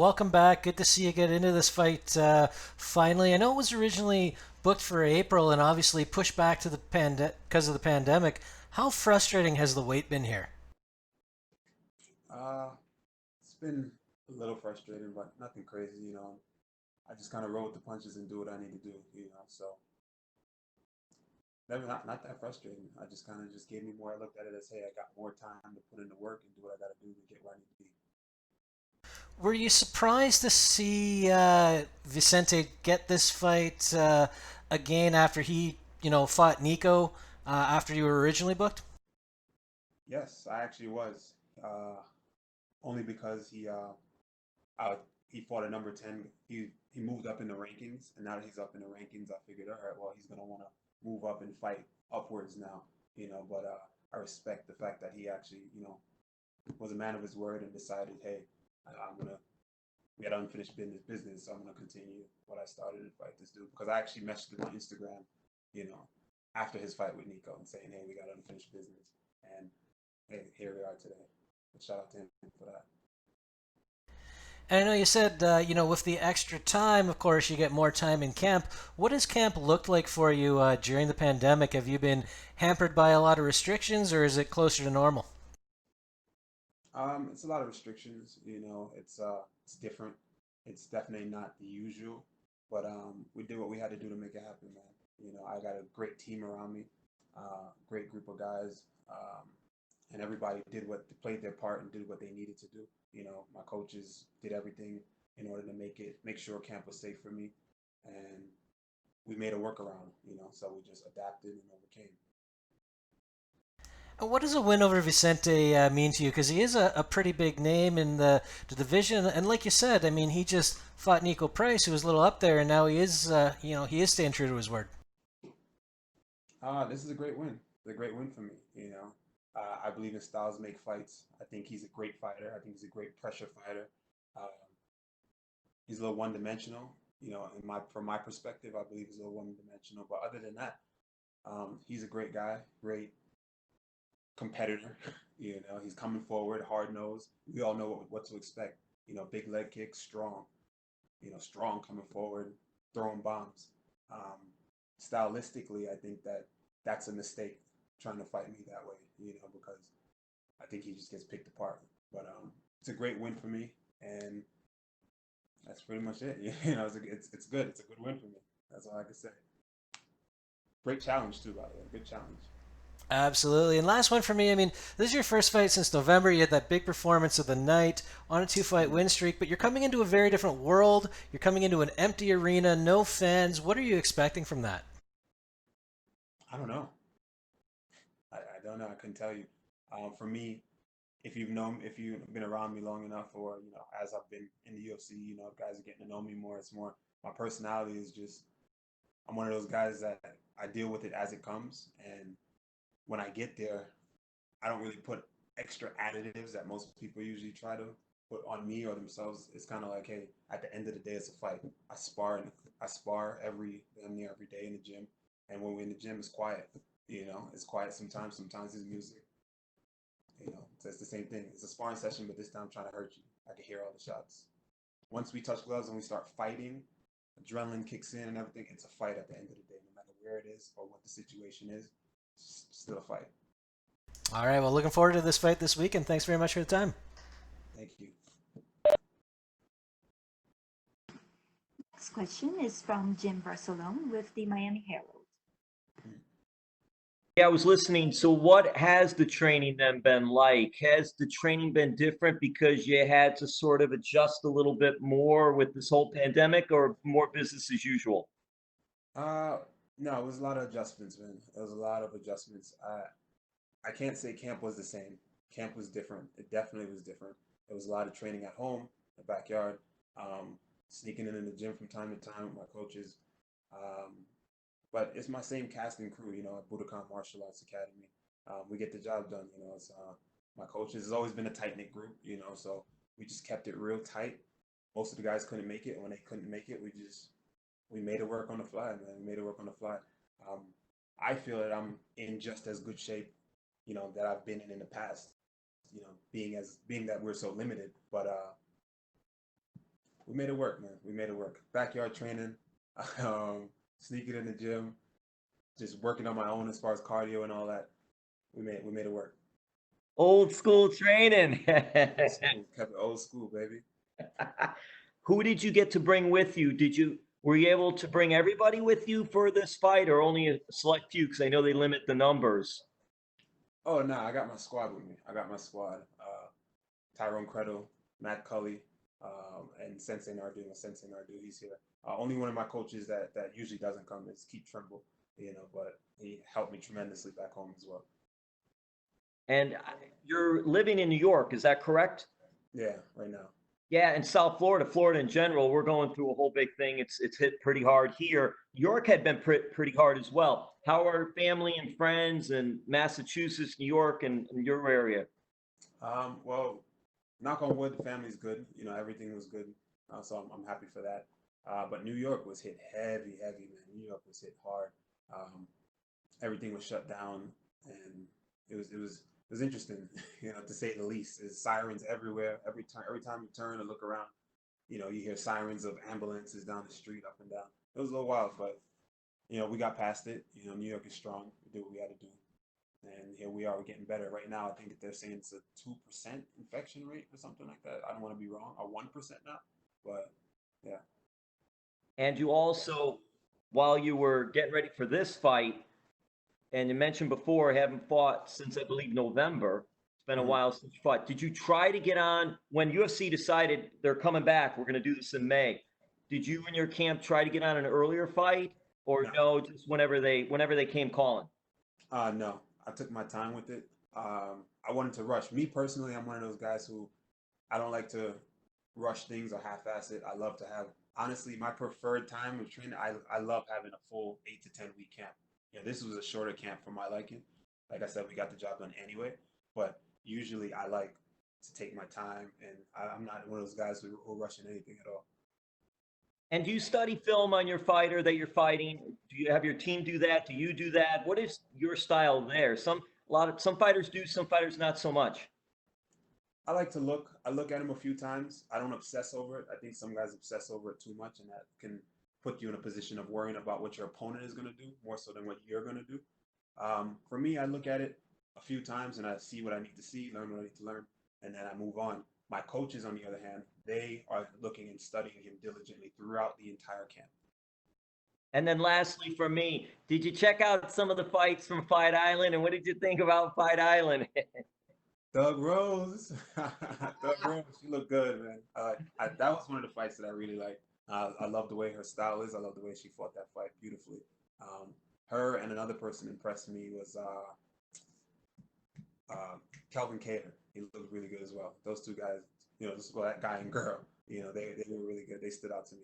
Welcome back. Good to see you get into this fight finally. I know it was originally booked for April and obviously pushed back to the because of the pandemic. How frustrating has the wait been here? Uh, it's been a little frustrating, but nothing crazy. I just kind of roll with the punches and do what I need to do. So never not that frustrating. I just kind of just gave me more. I looked at it as, hey, I got more time to put in the work and do what I got to do to get where I need to be. Were you surprised to see Vicente get this fight again after he, fought Niko after you were originally booked? Yes, I actually was. Only because uh, he fought a number 10. He moved up in the rankings, and now that he's up in the rankings, I figured, all right, well, he's gonna want to move up and fight upwards now. But I respect the fact that he actually, was a man of his word and decided, hey, I'm gonna we had unfinished business, so I'm gonna continue what I started and fight this dude because I actually messaged him on Instagram, you know, after his fight with Niko and saying, hey, we got unfinished business, and hey, here we are today. But shout out to him for that. And I know you said, with the extra time, of course, you get more time in camp. What has camp looked like for you during the pandemic? Have you been hampered by a lot of restrictions, or is it closer to normal? It's a lot of restrictions. It's different. It's definitely not the usual, but we did what we had to do to make it happen, man. I got a great team around me, great group of guys, and everybody did what played their part and did what they needed to do. My coaches did everything in order to make sure camp was safe for me, and we made a workaround. So we just adapted and overcame. And what does a win over Vicente mean to you? Because he is a pretty big name in the division, and like you said, I mean, he just fought Niko Price, who was a little up there, and now he is, he is staying true to his word. This is a great win. It's a great win for me. I believe in styles make fights. I think he's a great fighter. I think he's a great pressure fighter. Um, he's a little one dimensional. From my perspective, I believe he's a little one dimensional. But other than that, he's a great guy, great competitor. He's coming forward, hard nosed. We all know what to expect. Big leg kicks, strong. Strong coming forward, throwing bombs. Um, Stylistically, I think that that's a mistake trying to fight me that way, because I think he just gets picked apart. But it's a great win for me, and that's pretty much it. It's good. It's a good win for me. That's all I can say. Great challenge too, by the way. Good challenge. Absolutely. And last one for me. I mean, this is your first fight since November. You had that big performance of the night on a two-fight Mm. win streak, but you're coming into a very different world. You're coming into an empty arena, no fans. What are you expecting from that? I don't know. I don't know. I couldn't tell you. For me, if you've been around me long enough, or as I've been in the UFC, guys are getting to know me more. It's more my personality is just I'm one of those guys that I deal with it as it comes, and when I get there, I don't really put extra additives that most people usually try to put on me or themselves. It's kind of like, hey, at the end of the day, it's a fight. I spar damn near every day in the gym, and when we're in the gym, it's quiet. It's quiet sometimes. Sometimes there's music. So it's the same thing. It's a sparring session, but this time I'm trying to hurt you. I can hear all the shots. Once we touch gloves and we start fighting, adrenaline kicks in and everything. It's a fight at the end of the day, no matter where it is or what the situation is. It's still a fight. All right. Well, looking forward to this fight this weekend. Thanks very much for the time. Thank you. Next question is from Jim Barcelone with the Miami Herald. Yeah, I was listening. So, what has the training then been like? Has the training been different because you had to sort of adjust a little bit more with this whole pandemic, or more business as usual? Uh, no, it was a lot of adjustments, man. It was a lot of adjustments. I can't say camp was the same. Camp was different. It definitely was different. There was a lot of training at home, the backyard, um, sneaking in the gym from time to time with my coaches. Um, but it's my same cast and crew, at Budokan Martial Arts Academy. We get the job done. My coaches has always been a tight knit group, so we just kept it real tight. Most of the guys couldn't make it. And when they couldn't make it, we made it work on the fly, man. We made it work on the fly. Um, I feel that I'm in just as good shape, that I've been in the past. Being that we're so limited, but we made it work, man. We made it work. Backyard training, um, sneaking in the gym, just working on my own as far as cardio and all that. We made it work. Old school training. Old school, kept it old school, baby. Who did you get to bring with you? Were you able to bring everybody with you for this fight, or only a select few? Because I know they limit the numbers. Oh no, I got my squad with me. I got my squad. Tyrone Creddle, Matt Cully, and Sensei Nardu. Sensei Nardu, he's here. Only one of my coaches that usually doesn't come is Keith Trimble, but he helped me tremendously back home as well. And you're living in New York, is that correct? Yeah, right now. Yeah, and South Florida, Florida in general, we're going through a whole big thing. It's hit pretty hard here. New York had been pretty hard as well. How are family and friends in Massachusetts, New York, and your area? Well, knock on wood, the family's good. Everything was good, so I'm happy for that. But New York was hit heavy, heavy, man. New York was hit hard. Um, Everything was shut down, and it was interesting, to say the least. There's sirens everywhere. Every time you turn and look around, you hear sirens of ambulances down the street, up and down. It was a little wild, but we got past it. New York is strong. We did what we had to do, and here we are. We're getting better. Right now, I think they're saying it's a 2% infection rate or something like that. I don't want to be wrong. Or 1% now, but yeah. And you also, while you were getting ready for this fight, and you mentioned before, haven't fought since I believe November. It's been a Mhm. while since you fought. Did you try to get on when UFC decided they're coming back? We're going to do this in May. Did you and your camp try to get on an earlier fight, or No, no? Just whenever they came calling. no. I took my time with it. I wanted to rush. Me personally, I'm one of those guys who I don't like to rush things or half-ass it. I love to have, honestly, my preferred time of training. I love having a full 8 to 10 week camp. Yeah, this was a shorter camp for my liking. Like I said, we got the job done anyway. But usually, I like to take my time, and I'm not one of those guys who rushing anything at all. And do you study film on your fighter that you're fighting? Do you have your team do that? Do you do that? What is your style there? Some fighters do, some fighters not so much. I like to look. I look at them a few times. I don't obsess over it. I think some guys obsess over it too much, and that can put you in a position of worrying about what your opponent is going to do more so than what you're going to do. For me, I look at it a few times and I see what I need to see, learn what I need to learn, and then I move on. My coaches, on the other hand, they are looking and studying him diligently throughout the entire camp. And then lastly, for me, did you check out some of the fights from Fight Island, and what did you think about Fight Island? Doug Rose, Doug Rose, she looked good, man. That was one of the fights that I really liked. I love the way her style is. I love the way she fought that fight beautifully. Um, Her and another person impressed me was uh, Kelvin Cater. He looked really good as well. Those two guys, that guy and girl, they were really good. They stood out to me.